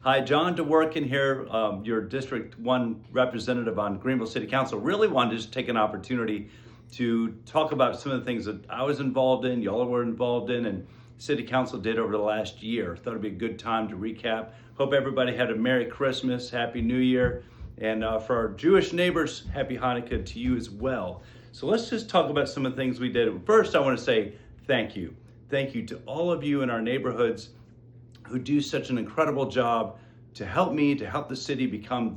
Hi, John DeWorkin here, your District 1 representative on Greenville City Council. Really wanted to just take an opportunity to talk about some of the things that I was involved in, y'all were involved in, and City Council did over the last year. Thought it'd be a good time to recap. Hope everybody had a Merry Christmas, Happy New Year, and for our Jewish neighbors, Happy Hanukkah to you as well. So let's just talk about some of the things we did. First, I want to say thank you. Thank you to all of you in our neighborhoods who do such an incredible job to help me, to help the city become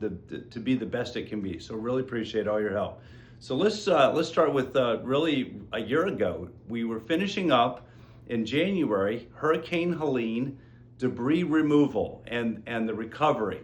to be the best it can be. So really appreciate all your help. So let's start with really a year ago. We were finishing up in January Hurricane Helene debris removal and the recovery.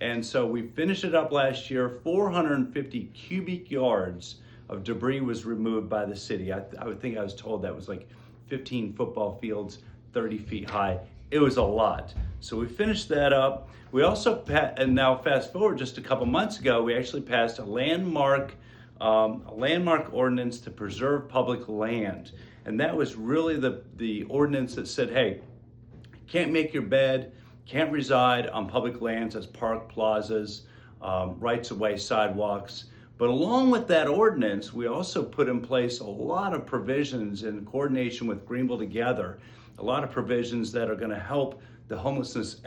And so we finished it up last year. 450 cubic yards of debris was removed by the city. I would think I was told that was like 15 football fields, 30 feet high. It was a lot. So we finished that up. We also, and now fast forward just a couple months ago, we actually passed a landmark ordinance to preserve public land. And that was really the ordinance that said, hey, can't make your bed, can't reside on public lands as park plazas, rights of way, sidewalks. But along with that ordinance, we also put in place a lot of provisions in coordination with Greenville Together, a lot of provisions that are going to help the homelessness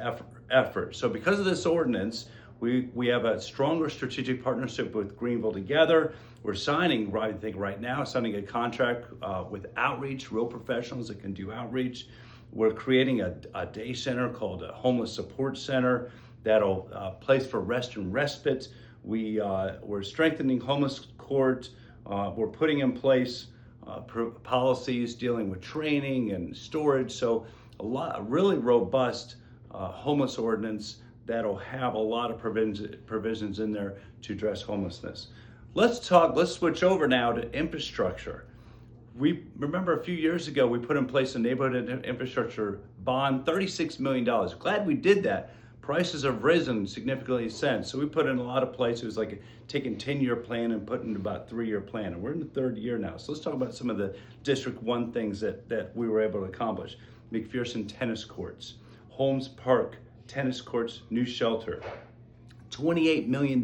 effort. So because of this ordinance, we have a stronger strategic partnership with Greenville Together. We're signing, I think right now, signing a contract with Outreach, real professionals that can do outreach. We're creating a day center called a Homeless Support Center that'll place for rest and respite. We're strengthening homeless court. We're putting in place policies dealing with training and storage. So a really robust homeless ordinance that'll have a lot of provisions in there to address homelessness. Let's switch over now to infrastructure. We remember a few years ago, we put in place a neighborhood infrastructure bond, $36 million. Glad we did that. Prices have risen significantly since. So we put in a lot of places, like taking 10-year plan and putting about 3-year plan. And we're in the third year now. So let's talk about some of the District 1 things that we were able to accomplish. McPherson tennis courts, Holmes Park tennis courts, new shelter, $28 million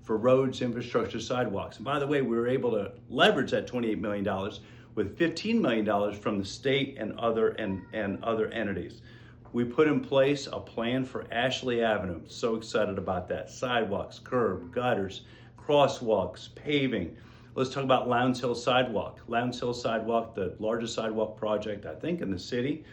for roads, infrastructure, sidewalks. And by the way, we were able to leverage that $28 million with $15 million from the state and other entities. We put in place a plan for Ashley Avenue. So excited about that. Sidewalks, curb, gutters, crosswalks, paving. Let's talk about Lowndes Hill Sidewalk. Lowndes Hill Sidewalk, the largest sidewalk project, I think, in the city.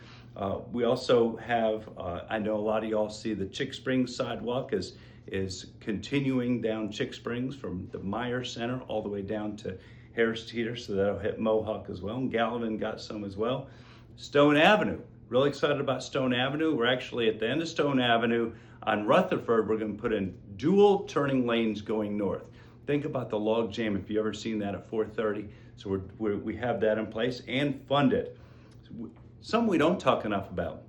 We also have, I know a lot of y'all see the Chick Springs Sidewalk is continuing down Chick Springs from the Meyer Center all the way down to Harris Teeter, so that'll hit Mohawk as well. And Gallivan got some as well. Stone Avenue. Really excited about Stone Avenue. We're actually at the end of Stone Avenue on Rutherford. We're going to put in dual turning lanes going north. Think about the log jam if you've ever seen that at 430. So we have that in place and funded. Something we don't talk enough about,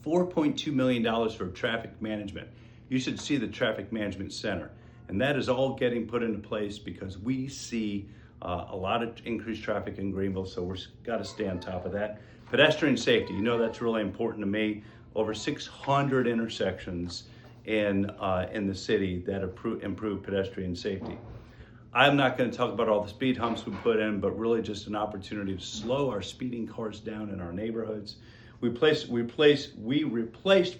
$4.2 million for traffic management. You should see the Traffic Management Center. And that is all getting put into place because we see a lot of increased traffic in Greenville, so we've got to stay on top of that. Pedestrian safety, you know that's really important to me. Over 600 intersections in the city that improve pedestrian safety. I'm not going to talk about all the speed humps we put in, but really just an opportunity to slow our speeding cars down in our neighborhoods. We replaced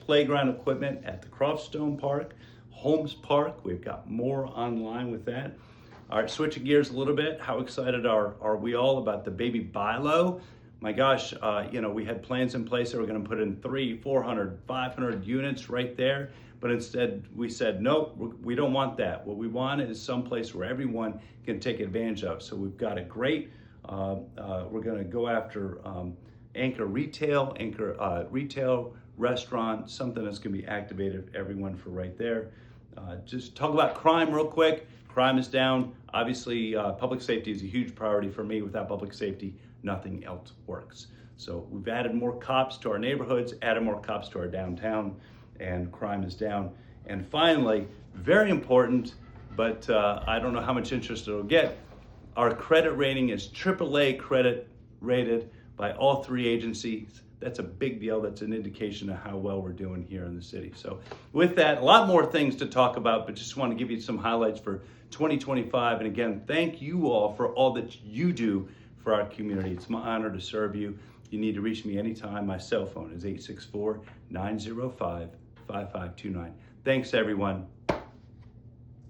playground equipment at the Croftstone Park, Holmes Park. We've got more online with that. All right, switching gears a little bit. How excited are we all about the baby BILO? My gosh, we had plans in place that we're going to put in 300, 400, 500 units right there. But instead, we said, no, we don't want that. What we want is someplace where everyone can take advantage of. So we've got a great, we're going to go after anchor retail, restaurant, something that's going to be activated for everyone for right there. Just talk about crime real quick. Crime is down. Obviously, public safety is a huge priority for me. Without public safety, nothing else works. So we've added more cops to our neighborhoods, added more cops to our downtown, and crime is down. And finally, very important, but I don't know how much interest it'll get, our credit rating is AAA credit rated by all three agencies. that's a big deal. That's an indication of how well we're doing here in the city. So with that, a lot more things to talk about, but just want to give you some highlights for 2025. And again, thank you all for all that you do for our community. It's my honor to serve you. You need to reach me anytime. My cell phone is 864-905-5529. Thanks, everyone.